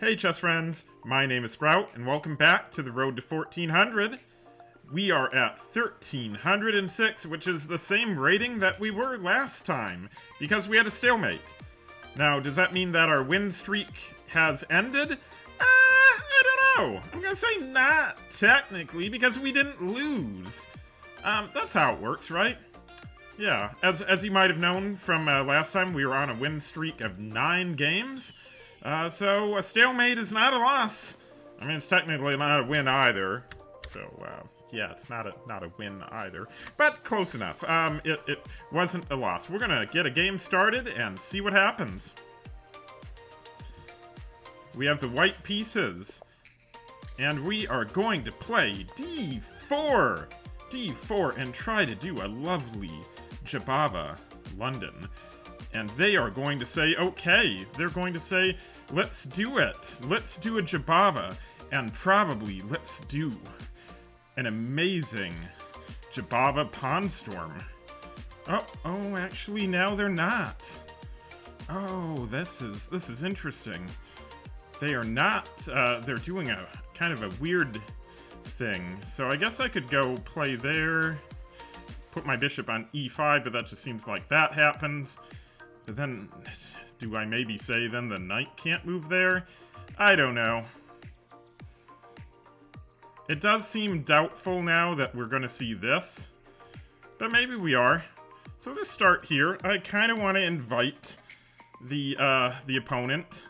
Hey chess friends, my name is Sprout, and welcome back to the road to 1400. We are at 1306, which is the same rating that we were last time, because we had a stalemate. Now, does that mean that our win streak has ended? I don't know. I'm gonna say not technically, because we didn't lose. That's how it works, right? Yeah, as you might have known from last time, we were on a win streak of 9 games. So a stalemate is not a loss. I mean, it's technically not a win either. So, yeah, it's not a win either. But close enough. It wasn't a loss. We're gonna get a game started and see what happens. We have the white pieces. And we are going to play d4. d4 and try to do a lovely Jabava London. And they are going to say, okay, they're going to say, let's do it. Let's do a Jabava. And probably let's do an amazing Jabava Pawn Storm. Oh, actually, now they're not. Oh, this is interesting. They are not, they're doing a kind of a weird thing. So I guess I could go play there, put my bishop on e5, but that just seems like that happens. But then, do I maybe say then the knight can't move there? I don't know. It does seem doubtful now that we're going to see this, but maybe we are. So let's start here. I kind of want to invite the opponent,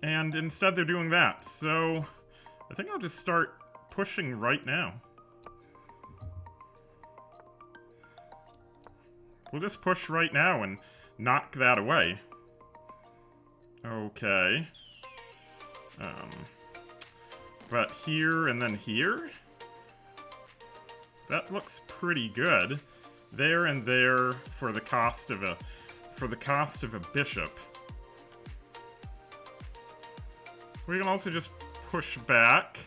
and instead they're doing that. So I think I'll just start pushing right now. We'll just push right now and knock that away. Okay. But here and then here? That looks pretty good. There and there for the cost of a bishop. We can also just push back.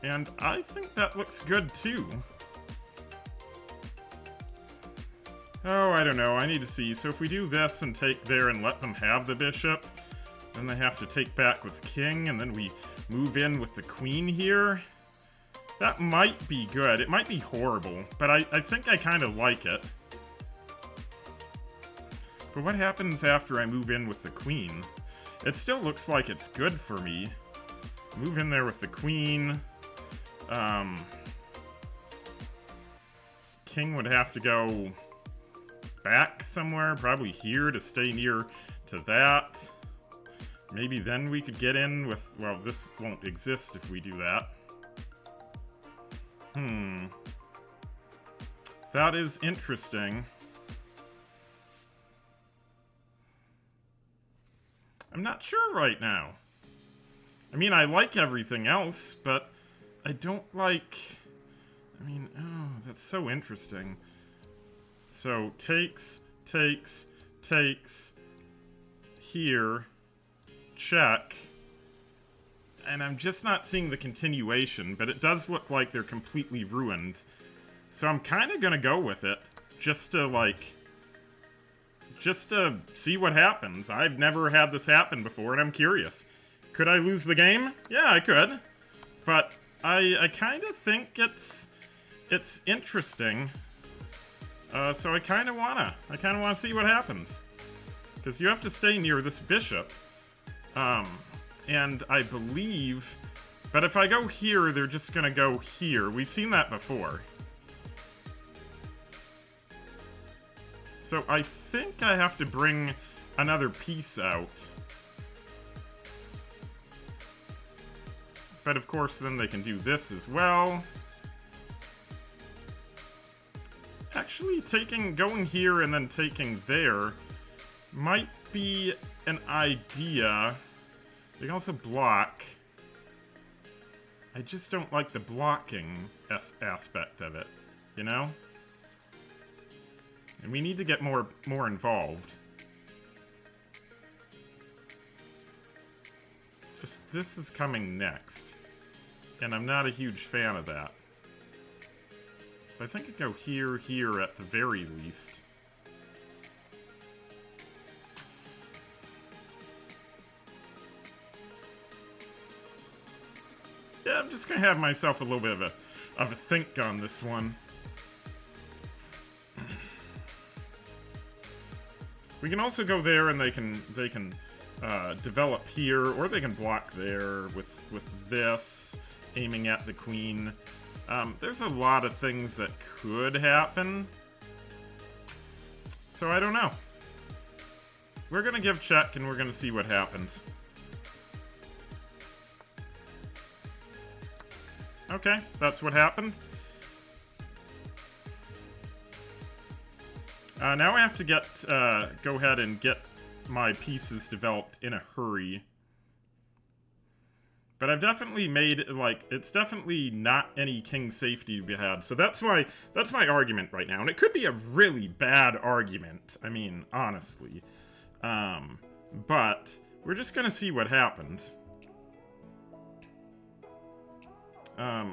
And I think that looks good too. Oh, I don't know. I need to see. So if we do this and take there and let them have the bishop, then they have to take back with king, and then we move in with the queen here. That might be good. It might be horrible, but I think I kind of like it. But what happens after I move in with the queen? It still looks like it's good for me. Move in there with the queen. King would have to go back somewhere, probably here to stay near to that. Maybe then we could get in with, well, this won't exist if we do that. That is interesting. I'm not sure right now. I mean, I like everything else, but I don't like... I mean, oh, that's so interesting. So, takes, here, check, and I'm just not seeing the continuation, but it does look like they're completely ruined. So I'm kind of gonna go with it, just to see what happens. I've never had this happen before, and I'm curious. Could I lose the game? Yeah, I could. But I kind of think it's interesting. So I kind of wanna see what happens. Because you have to stay near this bishop. And I believe... But if I go here, they're just gonna go here. We've seen that before. So I think I have to bring another piece out. But of course, then they can do this as well. Actually, going here and then taking there might be an idea. They can also block. I just don't like the blocking aspect of it, you know? And we need to get more involved. Just this is coming next. And I'm not a huge fan of that. But I think I go here at the very least. Yeah, I'm just gonna have myself a little bit of a think on this one. We can also go there, and they can develop here, or they can block there with this, aiming at the queen. There's a lot of things that could happen, so I don't know. We're gonna give check, and we're gonna see what happens. Okay, that's what happened. Now I have to go ahead and get my pieces developed in a hurry. But I've definitely made, like, it's definitely not any king safety to be had. So that's my argument right now. And it could be a really bad argument. I mean, honestly. But we're just gonna see what happens.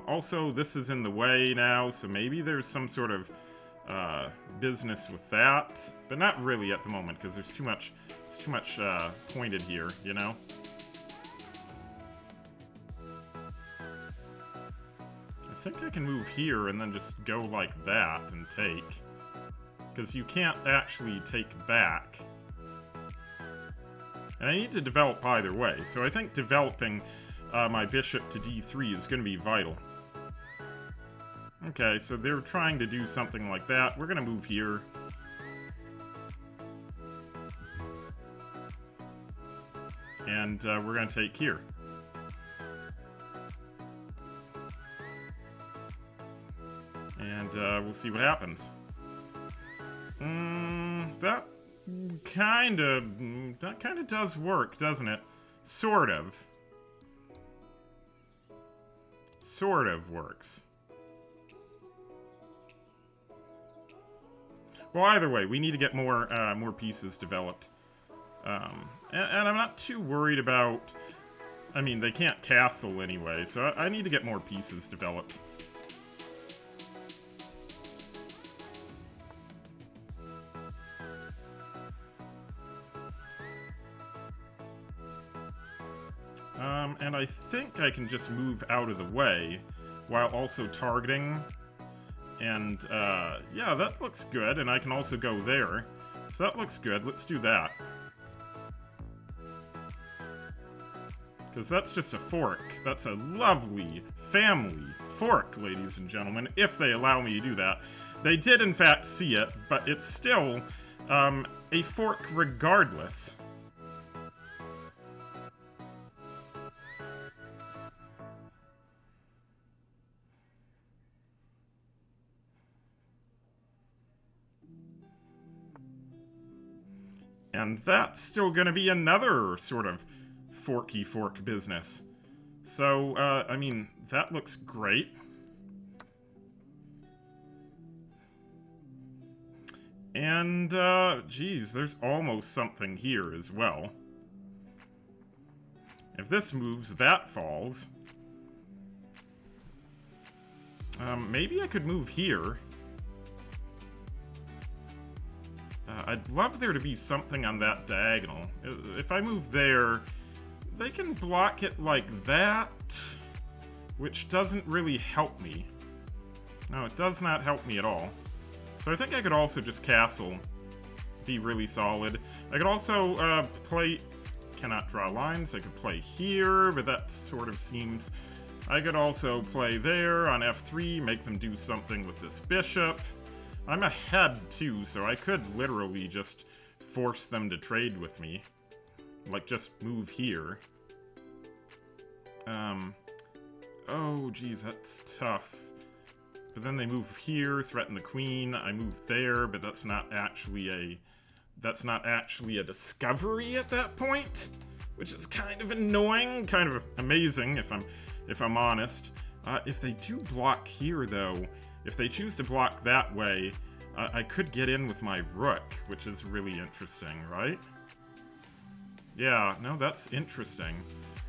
Also, this is in the way now, so maybe there's some sort of business with that, but not really at the moment because there's too much pointed here, you know. I think I can move here and then just go like that and take, because you can't actually take back. And I need to develop either way, so I think developing my bishop to d3 is going to be vital. Okay, so they're trying to do something like that. We're going to move here. And we're going to take here. And we'll see what happens. That kind of does work, doesn't it? Sort of. Sort of works. Well, either way, we need to get more pieces developed. And I'm not too worried about... I mean, they can't castle anyway, so I need to get more pieces developed. And I think I can just move out of the way while also targeting. And, yeah, that looks good, and I can also go there. So that looks good. Let's do that. Because that's just a fork. That's a lovely family fork, ladies and gentlemen, if they allow me to do that. They did, in fact, see it, but it's still a fork regardless. And that's still going to be another sort of forky fork business. So, I mean, that looks great. And, geez, there's almost something here as well. If this moves, that falls. Maybe I could move here. I'd love there to be something on that diagonal. If I move there, they can block it like that, which doesn't really help me. No, it does not help me at all. So I think I could also just castle, be really solid. I could also play... Cannot draw lines. I could play here, but that sort of seems... I could also play there on f3, make them do something with this bishop. I'm ahead, too, so I could literally just force them to trade with me. Like, just move here. Oh, geez, that's tough. But then they move here, threaten the queen. I move there, but that's not actually a discovery at that point, which is kind of annoying, kind of amazing, if I'm honest. If they do block here, though... If they choose to block that way, I could get in with my rook, which is really interesting, right? Yeah, no, that's interesting.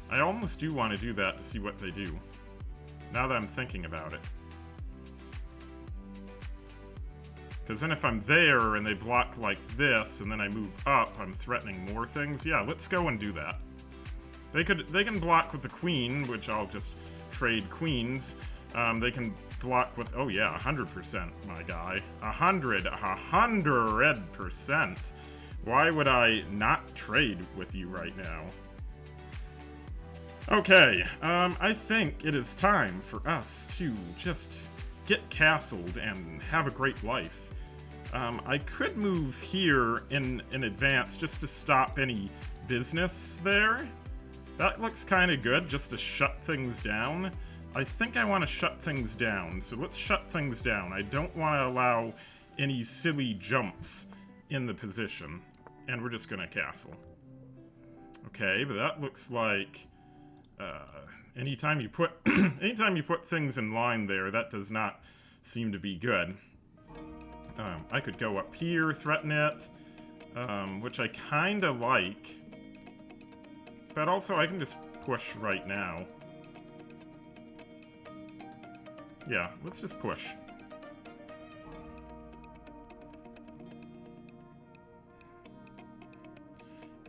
I almost do want to do that to see what they do, now that I'm thinking about it. Because then if I'm there and they block like this, and then I move up, I'm threatening more things. Yeah, let's go and do that. They can block with the queen, which I'll just trade queens. They can block with, oh yeah, 100%, my guy. 100%. Why would I not trade with you right now? Okay, I think it is time for us to just get castled and have a great life. I could move here in advance just to stop any business there. That looks kind of good, just to shut things down. I think I want to shut things down, so let's shut things down. I don't want to allow any silly jumps in the position. And we're just gonna castle. Okay, but that looks like anytime you put anytime you put things in line there, that does not seem to be good. I could go up here, threaten it, which I kinda like. But also I can just push right now. Yeah, let's just push.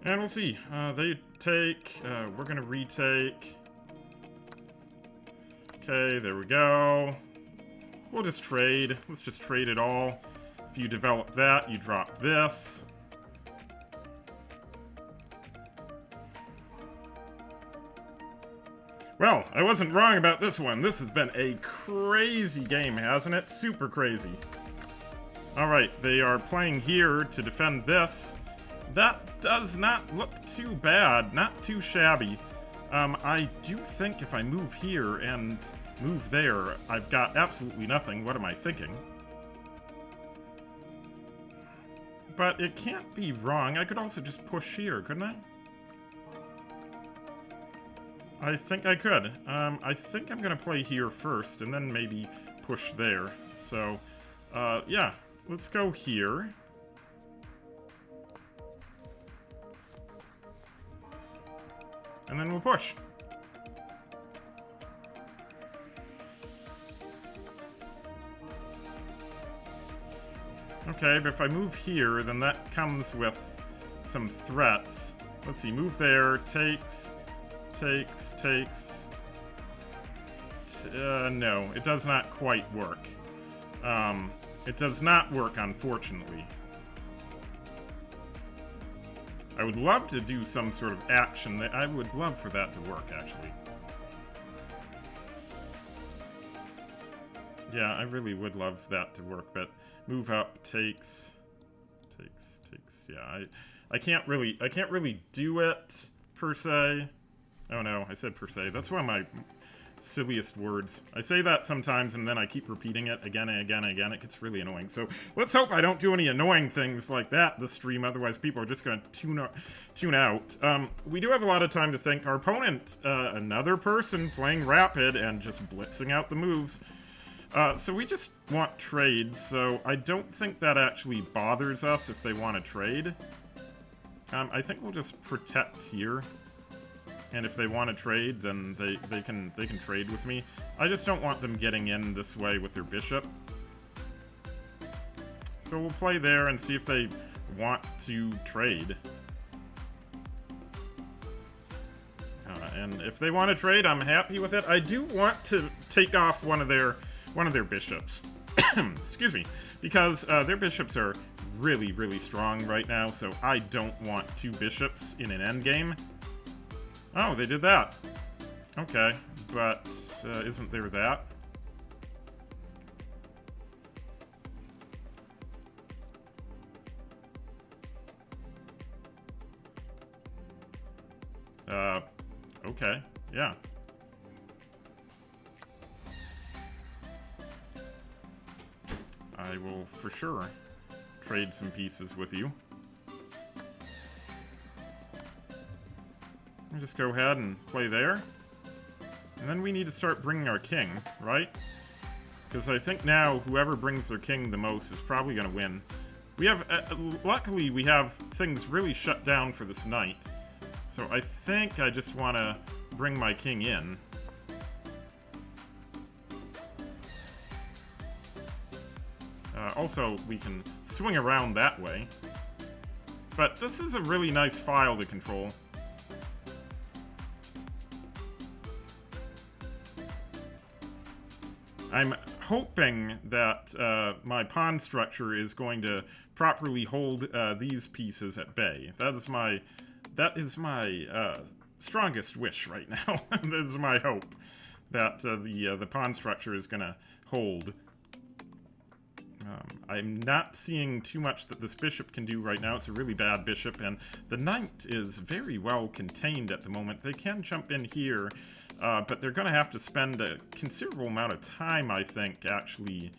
And we'll see. They take. We're gonna retake. Okay, there we go. We'll just trade. Let's just trade it all. If you develop that, you drop this. Well, I wasn't wrong about this one. This has been a crazy game, hasn't it? Super crazy. Alright, they are playing here to defend this. That does not look too bad, not too shabby. I do think if I move here and move there, I've got absolutely nothing. What am I thinking? But it can't be wrong. I could also just push here, couldn't I? I think I could. I think I'm gonna play here first, and then maybe push there. So, yeah, let's go here. And then we'll push. Okay, but if I move here, then that comes with some threats. Let's see, move there, takes. No, it does not quite work. It does not work, unfortunately. I would love to do some sort of action. I would love for that to work, actually. Yeah, I really would love that to work, but move up, takes. Yeah, I can't really do it, per se. Oh no, I said per se. That's one of my silliest words. I say that sometimes and then I keep repeating it again and again and again. It gets really annoying. So let's hope I don't do any annoying things like that this stream, otherwise people are just going to tune out. We do have a lot of time to think. Our opponent, another person playing rapid and just blitzing out the moves. So we just want trades, so I don't think that actually bothers us if they want to trade. I think we'll just protect here. And if they want to trade, then they can trade with me. I just don't want them getting in this way with their bishop. So we'll play there and see if they want to trade. And if they want to trade, I'm happy with it. I do want to take off one of their bishops. Excuse me, because their bishops are really, really strong right now. So I don't want two bishops in an endgame. Oh, they did that. Okay, but isn't there that? Okay, yeah. I will for sure trade some pieces with you. Just go ahead and play there. And then we need to start bringing our king, right? Because I think now whoever brings their king the most is probably going to win. We have, luckily we have things really shut down for this night. So I think I just want to bring my king in. Also, we can swing around that way. But this is a really nice file to control. I'm hoping that my pawn structure is going to properly hold these pieces at bay. That is my strongest wish right now. That is my hope, that the pawn structure is going to hold. I'm not seeing too much that this bishop can do right now. It's a really bad bishop, and the knight is very well contained at the moment. They can jump in here, but they're going to have to spend a considerable amount of time, I think, actually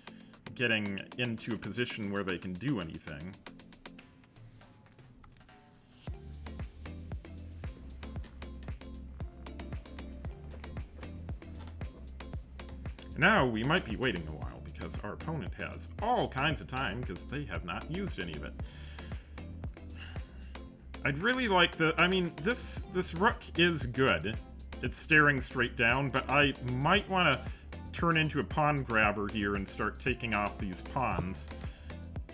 getting into a position where they can do anything. Now, we might be waiting a while, because our opponent has all kinds of time, because they have not used any of it. I'd really like I mean, this rook is good. It's staring straight down, but I might want to turn into a pawn grabber here and start taking off these pawns.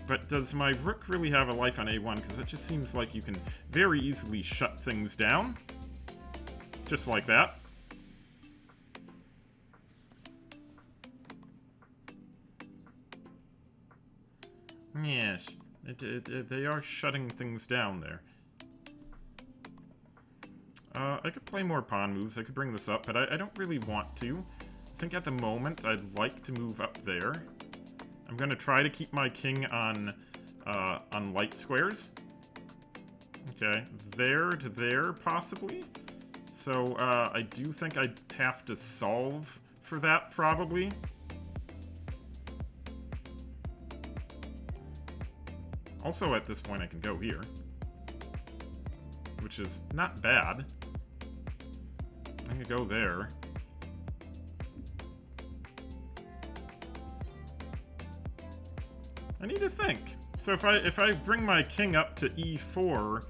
But does my rook really have a life on a1? Because it just seems like you can very easily shut things down. Just like that. Yes, they are shutting things down there. I could play more pawn moves. I could bring this up, but I don't really want to. I think at the moment I'd like to move up there. I'm going to try to keep my king on light squares. Okay, there to there, possibly. So I do think I'd have to solve for that, probably. Also, at this point, I can go here, which is not bad. I can go there. I need to think. So if I bring my king up to e4,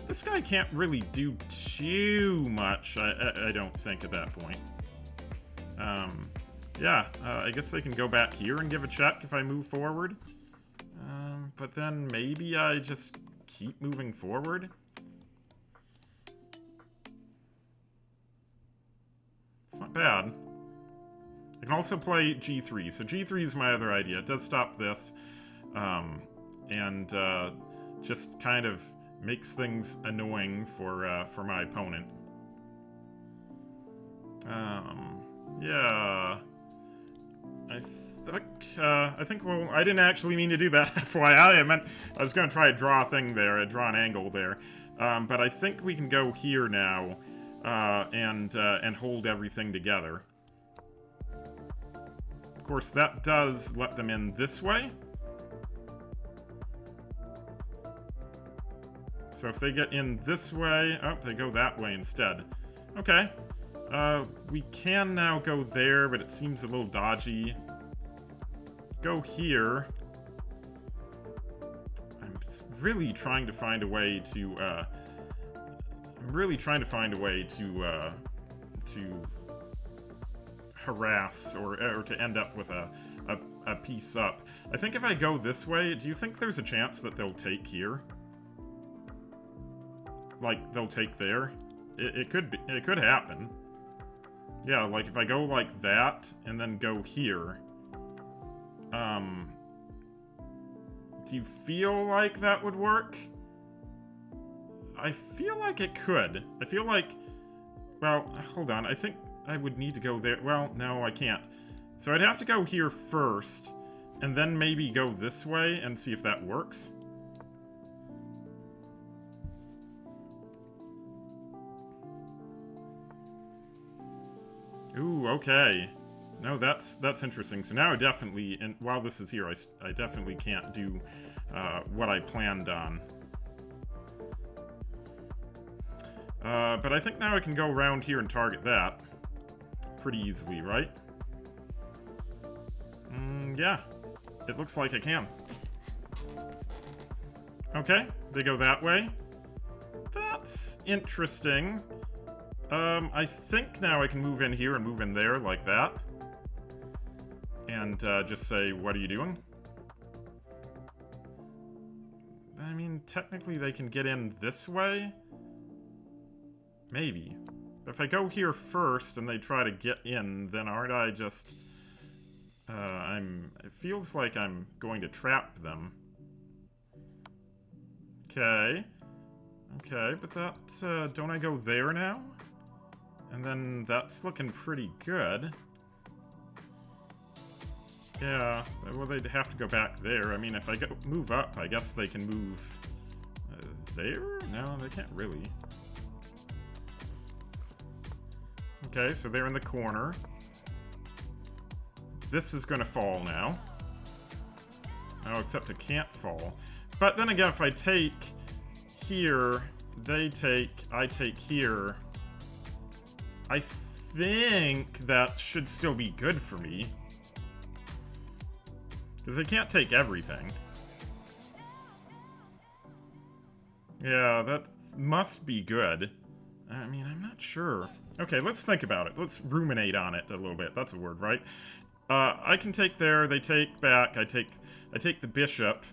this guy can't really do too much. I don't think at that point. Yeah, I guess I can go back here and give a check if I move forward. But then maybe I just keep moving forward. It's not bad. I can also play g3. So g3 is my other idea. It does stop this. And just kind of makes things annoying for my opponent. Yeah. I think, well, I didn't actually mean to do that, FYI. I was going to try to draw a thing there, draw an angle there. But I think we can go here now, and hold everything together. Of course, that does let them in this way. So if they get in this way, oh, they go that way instead. Okay. We can now go there, but it seems a little dodgy. Go here. I'm really trying to find a way to, to harass or to end up with a piece up. I think if I go this way, do you think there's a chance that they'll take here? Like, they'll take there? It could happen. Yeah, like if I go like that and then go here. Do you feel like that would work? I feel like it could. I feel like, well, hold on. I think I would need to go there. Well, no, I can't. So I'd have to go here first, and then maybe go this way and see if that works. Ooh, okay. No, that's interesting. So now I definitely, and while this is here, I definitely can't do what I planned on. But I think now I can go around here and target that pretty easily, right? Yeah, it looks like I can. Okay, they go that way. That's interesting. I think now I can move in here and move in there like that. And just say, what are you doing? technically they can get in this way? Maybe. If I go here first and they try to get in, then aren't I just... it feels like I'm going to trap them. Okay. Okay, but that, don't I go there now? And then that's looking pretty good. Yeah, well, they'd have to go back there. I mean, if I move up, I guess they can move... there? No, they can't really. Okay, so they're in the corner. This is gonna fall now. Oh, except it can't fall. But then again, if I take here, they take, I take here, I think that should still be good for me. Because they can't take everything. Yeah, that must be good. I mean, I'm not sure. Okay, let's think about it. Let's ruminate on it a little bit. That's a word, right? I can take there, they take back, I take the bishop.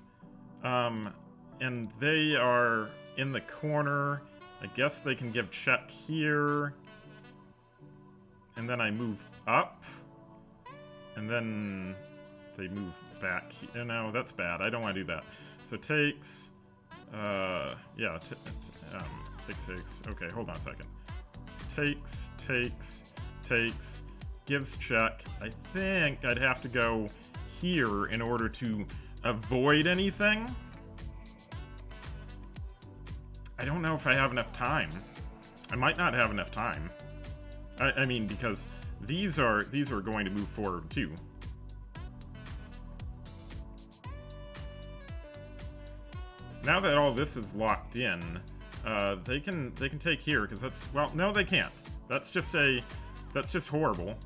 And they are in the corner. I guess they can give check here. And then I move up. And then they move back. No, that's bad. I don't want to do that. So takes... yeah, takes. Okay, hold on a second. Takes, gives check. I think I'd have to go here in order to avoid anything. I don't know if I have enough time. I might not have enough time. I mean, because these are going to move forward too. Now that all this is locked in, they can take here because that's, well, no, they can't. That's just horrible.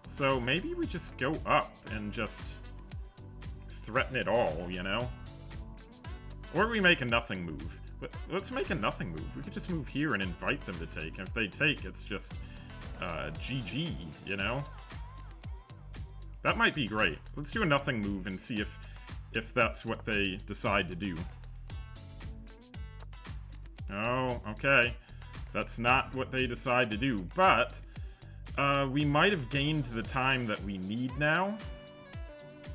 So maybe we just go up and just threaten it all, you know? Or we make a nothing move. But let's make a nothing move. We could just move here and invite them to take. And if they take, it's just GG, you know? That might be great. Let's do a nothing move and see if that's what they decide to do. Oh, okay. That's not what they decide to do, but we might have gained the time that we need now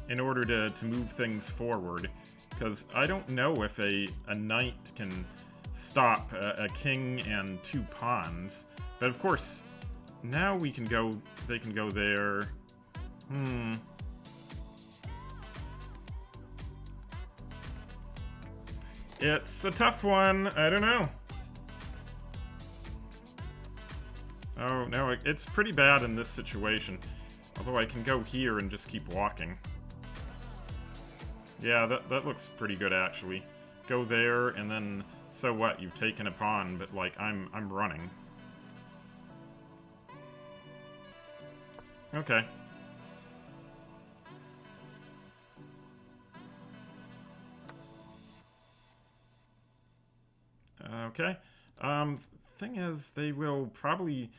in order to move things forward. Because I don't know if a knight can stop a king and 2 pawns. But of course, now we can go, they can go there. It's a tough one. I don't know. Oh, no, it's pretty bad in this situation. Although I can go here and just keep walking. Yeah, that looks pretty good, actually. Go there, and then, so what? You've taken a pawn, but, like, I'm running. Okay. Okay. Thing is, they will probably...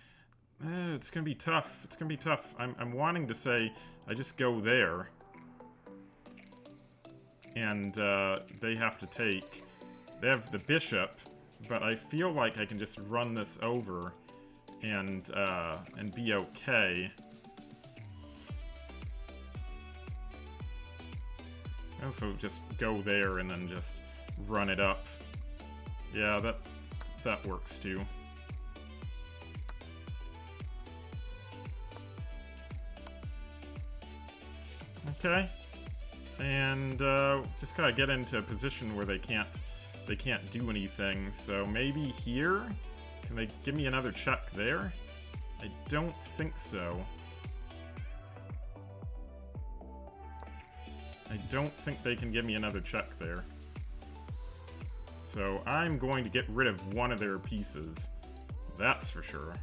it's gonna be tough. It's gonna be tough. I'm wanting to say, I just go there. And, they have to take... They have the bishop, but I feel like I can just run this over and be okay. Also, just go there and then just run it up. Yeah, that works too. Okay. And just gotta get into a position where they can't do anything. So maybe here? Can they give me another check there? I don't think so. I don't think they can give me another check there. So I'm going to get rid of one of their pieces. That's for sure.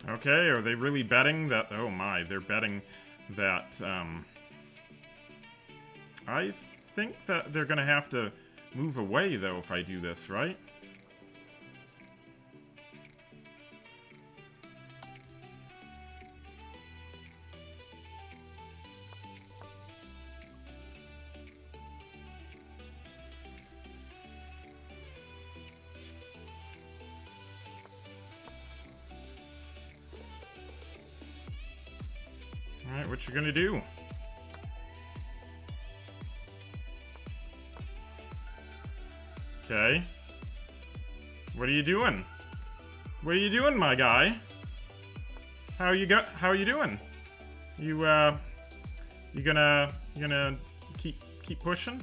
Okay, are they really betting that... Oh my, they're betting that, I think that they're gonna have to move away, though, if I do this, right? What you gonna do? Okay. What are you doing? What are you doing, my guy? How you doing? You gonna keep pushing?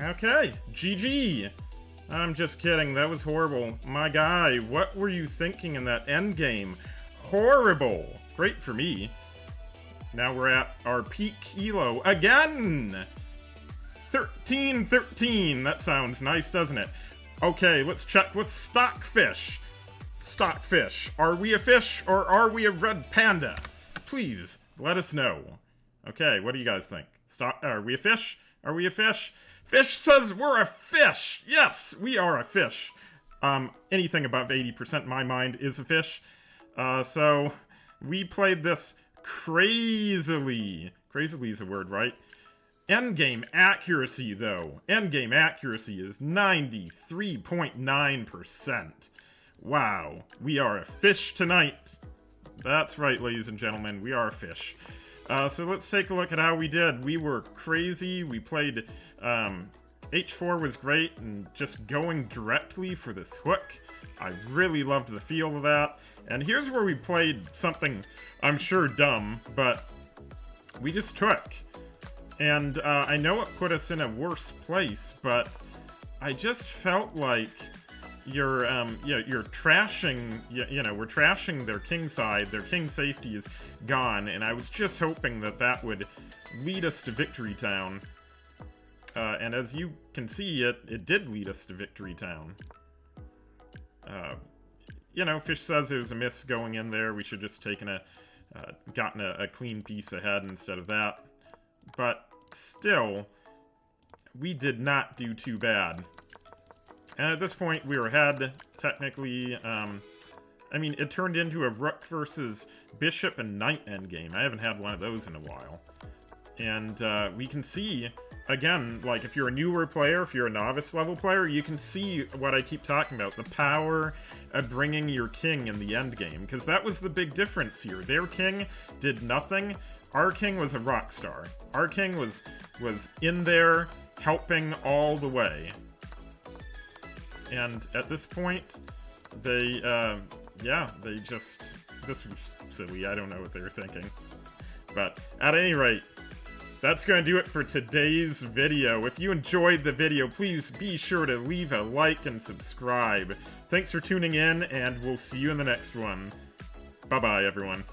Okay, GG. I'm just kidding, that was horrible. My guy, what were you thinking in that endgame? Horrible. Great for me. Now we're at our peak elo again! 13-13. That sounds nice, doesn't it? Okay, let's check with Stockfish. Stockfish, are we a fish or are we a red panda? Please, let us know. Okay, what do you guys think? Are we a fish? Are we a fish? Fish says we're a fish! Yes, we are a fish. Anything above 80% in my mind is a fish. So, we played this crazily. Crazily is a word, right? Endgame accuracy, though. Endgame accuracy is 93.9%. Wow, we are a fish tonight. That's right, ladies and gentlemen, we are a fish. So let's take a look at how we did. We were crazy. We played, H4 was great, and just going directly for this hook. I really loved the feel of that. And here's where we played something, I'm sure, dumb, but we just took. And I know it put us in a worse place, but I just felt like you're trashing, we're trashing their king side. Their king safety is gone, and I was just hoping that that would lead us to Victory Town. And as you can see, it did lead us to Victory Town. Fish says it was a miss going in there. We should just gotten a clean piece ahead instead of that. But still, we did not do too bad. And at this point, we were ahead, technically. I mean, it turned into a rook versus bishop and knight endgame. I haven't had one of those in a while. And we can see, again, like, if you're a newer player, if you're a novice level player, you can see what I keep talking about, the power of bringing your king in the endgame. Because that was the big difference here. Their king did nothing. Our king was a rock star. Our king was in there, helping all the way. And at this point, this was silly. I don't know what they were thinking. But at any rate, that's going to do it for today's video. If you enjoyed the video, please be sure to leave a like and subscribe. Thanks for tuning in, and we'll see you in the next one. Bye-bye, everyone.